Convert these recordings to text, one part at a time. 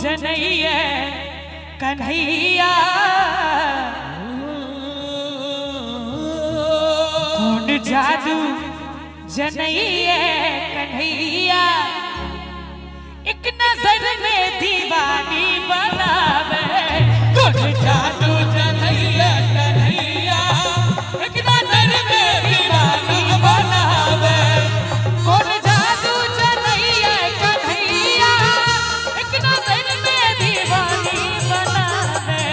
जनैया कन्हैया कौन जादू जनैया कन्हैया एक नजर में दीवानी बनावे कौन जादू जनैया कन्हैया एक नजर में दीवानी बनावे कौन जादू जनैया कन्हैया एक नजर में दीवानी बनावे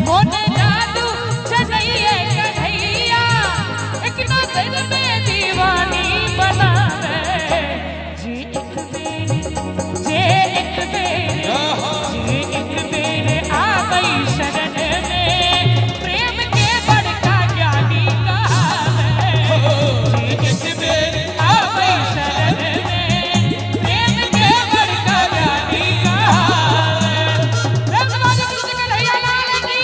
कौन जादू जनैया कन्हैया एक नजर में दीवानी बनावे जी एक बेर आ गई शरण में प्रेम के बड़का ज्ञानी कहावे एक बेर आ गई शरण में प्रेम के बड़का ज्ञानी कहावे रंगवाज कृष्ण कन्हैया लाल की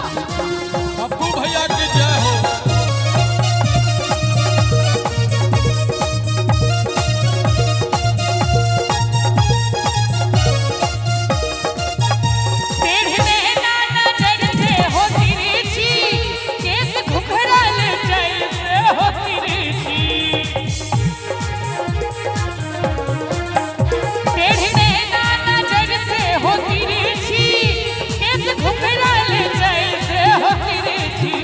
पप्पू भैया की जय हो। टेढ़े नजर से हो तिरछी केस घुघरल चल से हो तिरछी टेढ़े नजर से हो तिरछी केस घुघरल चल से हो तिरछी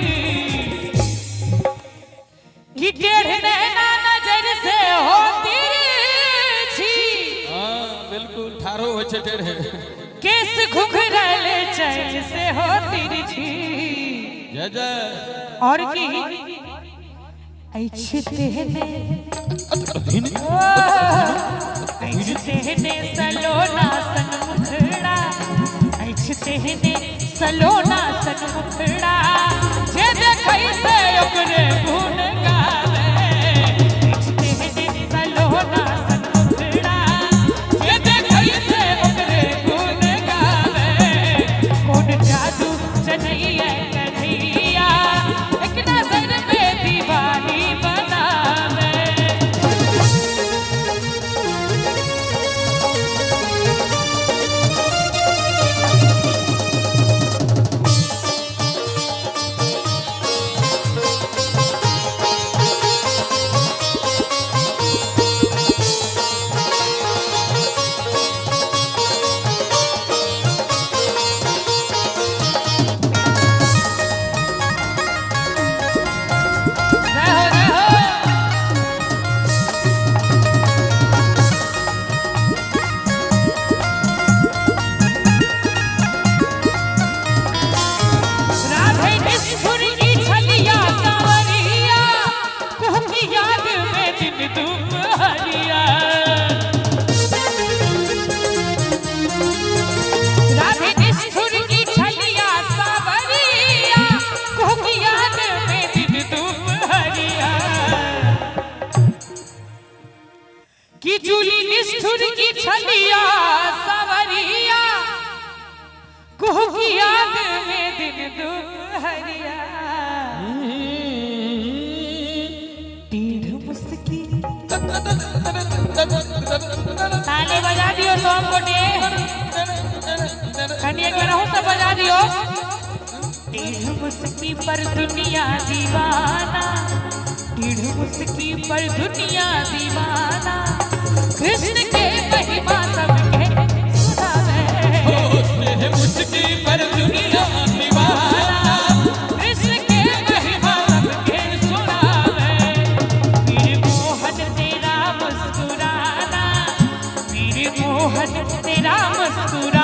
कि टेढ़े नजर से हो तिरछी हाँ बिल्कुल ठारो हो छे टेढ़े केस घुघरल चल से हो तिरछी जय जय और की ऐछते ने सलोना सन मुखड़ा ऐछते ने सलोना सन मुखड़ा जे देखै से ओकरे गुण गावे ऐछते ने सलोना सन मुखड़ा जे देखै से ओकरे गुण गावे कौन जादू जनैया कन्हैया एक नजर में दीवानी बनावे राधे निष्ठुर की छलिया सांवरिया कुहकी याद में दिन दुपहरिया राधे निष्ठुर की छलिया सांवरिया कुहकी याद में दिन दुपहरिया कि जूली निष्ठुर की छलिया सांवरिया कुहकी याद में दिन दुपहरिया टेढ़ मुस्की ताले बजा दियो सोम कोटे कन्या के रहो सब बजा दियो टेढ़ मुस्की पर दुनिया दीवाना टेढ़ मुस्की पर दुनिया दीवाना कृष्ण के महिमा सबके सुनावे टेढ़े मुस्की पर दुनिया दीवाना कृष्ण के महिमा सबके सुनावे वीर मोहन तेरा मुस्कुराना वीर मोहन तेरा मुस्कुराना